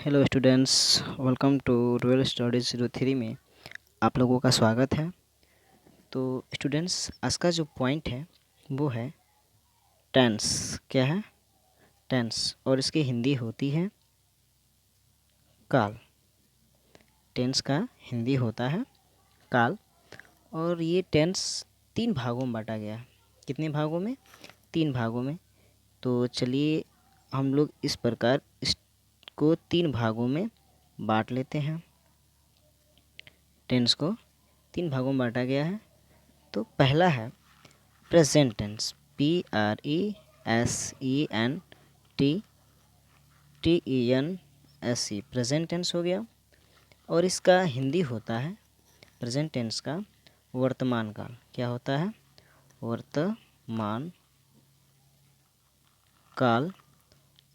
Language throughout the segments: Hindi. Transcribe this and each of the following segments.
Hello students, welcome to royal studies 03 में आप लोगों का स्वागत है। तो स्टूडेंट्स, आज का जो पॉइंट है वो है टेंस। क्या है? टेंस। और इसकी हिंदी होती है काल। टेंस का हिंदी होता है काल। और ये टेंस 3 भागों में बांटा गया है। कितने भागों में? 3 भागों में। तो चलिए हम लोग इस प्रकार इसको 3 भागों में बांट लेते हैं। टेंस को 3 भागों में बांटा गया है। तो पहला है present tense, PRESENTTENSE, present tense हो गया। और इसका हिंदी होता है प्रेजेंट टेंस का वर्तमान काल। क्या होता है? वर्तमान काल।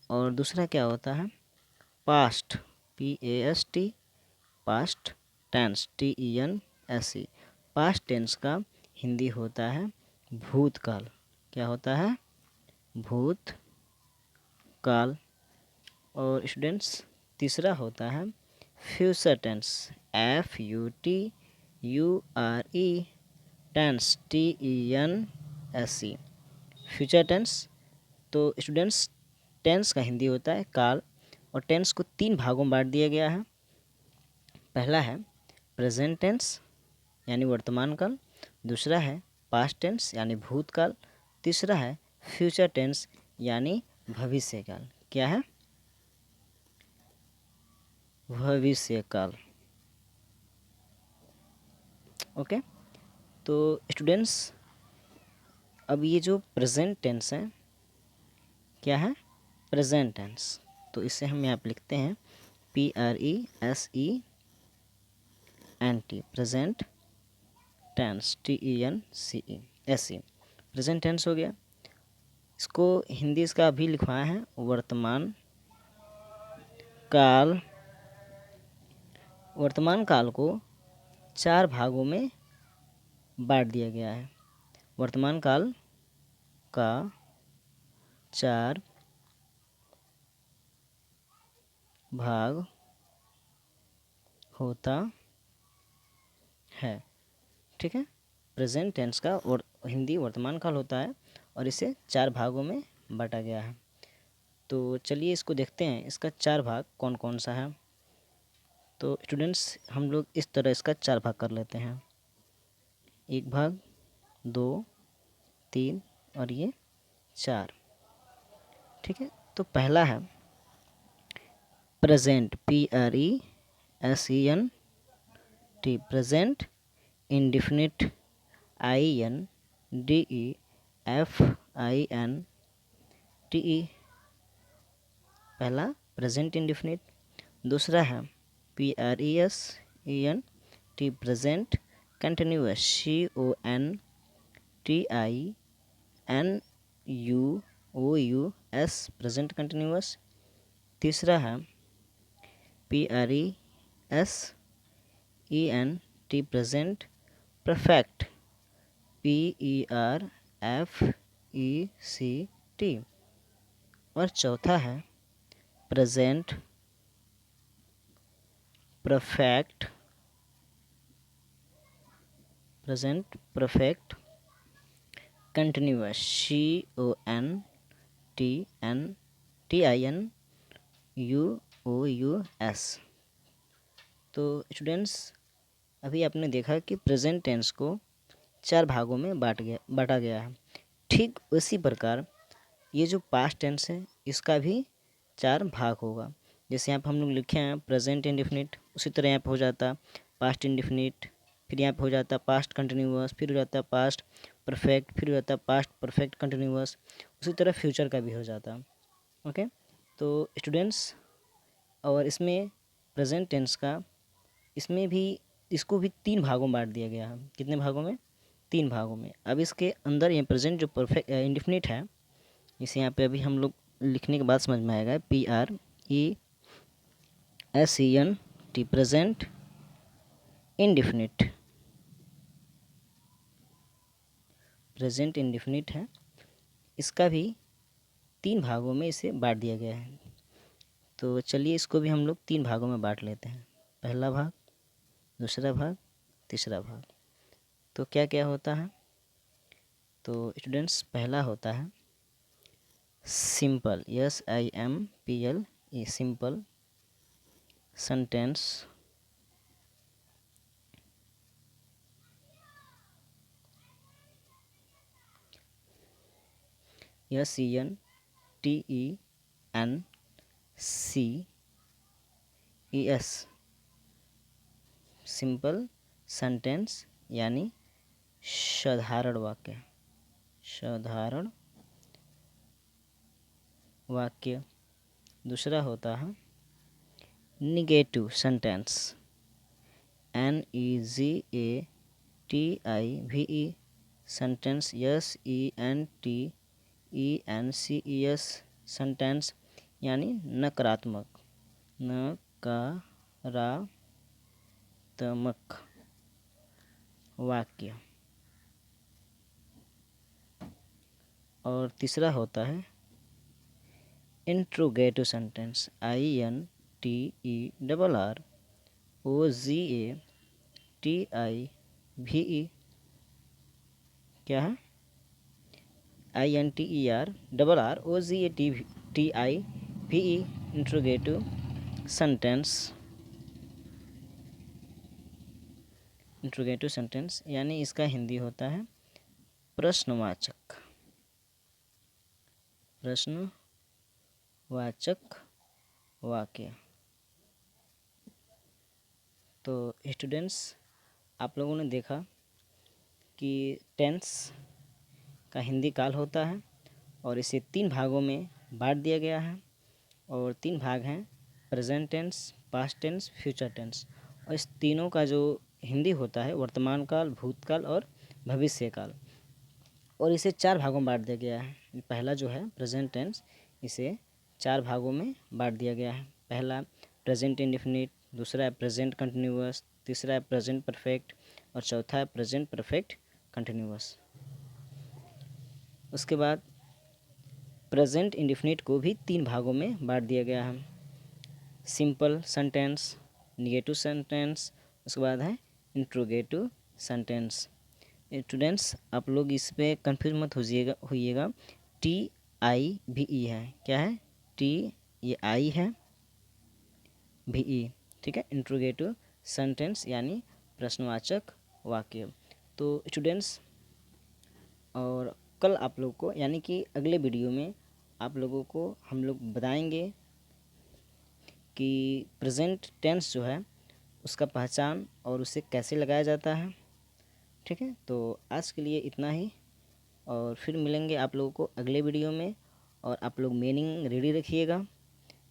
और दूसरा क्या होता है? Past, PAST, past tense, TENSE, past tense का हिंदी होता है भूतकाल। क्या होता है? भूतकाल। और स्टूडेंट्स, तीसरा होता है future tense, FUTURE tense, TENSE, future tense. तो स्टूडेंट्स, टेंस का हिंदी होता है काल। और टेंस को 3 भागों में बांट दिया गया है। पहला है प्रेजेंट टेंस यानी वर्तमान काल। दूसरा है पास्ट टेंस यानी भूतकाल। तीसरा है फ्यूचर टेंस यानी भविष्यकाल। क्या है? भविष्यकाल। ओके। तो स्टूडेंट्स, अब ये जो प्रेजेंट टेंस है, क्या है? Present tense. तो इसे हम यहाँ पे लिखते हैं PRESENT, present tense, TENSE, present tense हो गया। इसको हिंदी इसका अभी लिखवाया है वर्तमान काल। वर्तमान काल को 4 भागों में बांट दिया गया है। वर्तमान काल का 4 भाग होता है। ठीक है। प्रेजेंट टेंस का और हिंदी वर्तमान काल होता है और इसे 4 भागों में बांटा गया है। तो चलिए इसको देखते हैं, इसका 4 भाग कौन कौन सा है। तो स्टूडेंट्स, हम लोग इस तरह इसका 4 भाग कर लेते हैं। 1 भाग, 2, 3 और ये 4। ठीक है। तो पहला है present, PRESENT, present indefinite, INDEFINITE, पहला प्रेजेंट इंडिफिनिट। दूसरा है PRESENT, present continuous, CONTINUOUS, present continuous. तीसरा है PRESENT, प्रेजेंट परफेक्ट, PERFECT। और चौथा है present perfect, present perfect continuous, CONTINUOUS। तो स्टूडेंट्स, अभी आपने देखा कि प्रेजेंट टेंस को 4 भागों में बांटा गया है। ठीक उसी प्रकार ये जो पास्ट टेंस है इसका भी 4 भाग होगा। जैसे यहाँ पर हम लोग लिखे हैं प्रेजेंट इंडिफिनिट, उसी तरह यहाँ पे हो जाता पास्ट इंडिफिनिट, फिर यहाँ पे हो जाता पास्ट कंटिन्यूअस, फिर हो जाता पास्ट परफेक्ट, फिर हो जाता पास्ट परफेक्ट कंटिन्यूअस। उसी तरह फ्यूचर का भी हो जाता। ओके। तो स्टूडेंट्स, और इसमें प्रेजेंट टेंस का इसमें भी इसको भी 3 भागों में बांट दिया गया है। कितने भागों में? 3 भागों में। अब इसके अंदर ये प्रेजेंट जो परफेक्ट इंडिफिनिट है, इसे यहाँ पे अभी हम लोग लिखने के बाद समझ में आएगा। PRESENT, present indefinite, present indefinite है। इसका भी 3 भागों में इसे बांट दिया गया है। तो चलिए इसको भी हम लोग 3 भागों में बांट लेते हैं, पहला भाग, दूसरा भाग, तीसरा भाग। तो क्या क्या होता है? तो स्टूडेंट्स पहला होता है simple, SIMPLE, simple sentence. SENTENCES, simple sentence यानी साधारण वाक्य, साधारण वाक्य। दूसरा होता है negative sentence, NEGATIVE, sentence, SENTENCES, sentence यानी नकारात्मक, नकारात्मक वाक्य। और तीसरा होता है इंट्रोगेटिव सेंटेंस, INTERROGATIVE, क्या है? INTERROGATIVE, interrogative sentence. Interrogative sentence यानी इसका हिंदी होता है प्रश्नवाचक, प्रश्नवाचक वाक्य। तो स्टूडेंट्स, आप लोगों ने देखा कि टेंस का हिंदी काल होता है और इसे 3 भागों में बांट दिया गया है। और 3 भाग हैं, present tense, past tense, future tense. और इस तीनों का जो हिंदी होता है वर्तमान काल, भूतकाल और भविष्य काल। और इसे 4 भागों में बांट दिया गया है। पहला जो है प्रेजेंट टेंस, इसे 4 भागों में बांट दिया गया है। पहला प्रेजेंट इंडेफिनिट, दूसरा है प्रेजेंट कंटिन्यूअस, तीसरा है प्रेजेंट परफेक्ट और चौथा है प्रेजेंट परफेक्ट कंटिन्यूअस। उसके बाद प्रेजेंट इंडेफिनिट को भी 3 भागों में बांट दिया गया है, सिंपल सेंटेंस, निगेटिव सेंटेंस, उसके बाद है इंट्रोगेटिव सेंटेंस। स्टूडेंट्स, आप लोग इस पर कंफ्यूज मत होइएगा। TIVE है, क्या है? ये I है, VE, ठीक है, इंट्रोगेटिव सेंटेंस यानी प्रश्नवाचक वाक्य। तो स्टूडेंट्स, और कल आप लोग को यानी कि अगले वीडियो में आप लोगों को हम लोग बताएंगे कि प्रेजेंट टेंस जो है उसका पहचान और उसे कैसे लगाया जाता है। ठीक है, तो आज के लिए इतना ही, और फिर मिलेंगे आप लोगों को अगले वीडियो में। और आप लोग मीनिंग रेडी रखिएगा।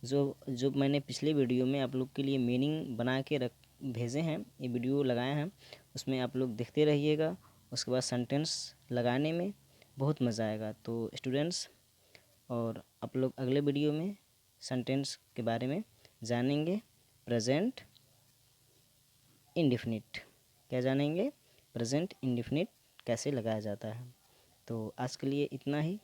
जो मैंने पिछले वीडियो में आप लोग के लिए मीनिंग बना के भेजे हैं, ये वीडियो लगाए हैं, उसमें आप लोग देखते रहिएगा। उसके बाद सेंटेंस लगाने में बहुत मज़ा आएगा। तो स्टूडेंट्स, और आप लोग अगले वीडियो में सेंटेंस के बारे में जानेंगे। प्रेजेंट इंडेफिनिट, क्या जानेंगे? प्रेजेंट इंडेफिनिट कैसे लगाया जाता है। तो आज के लिए इतना ही।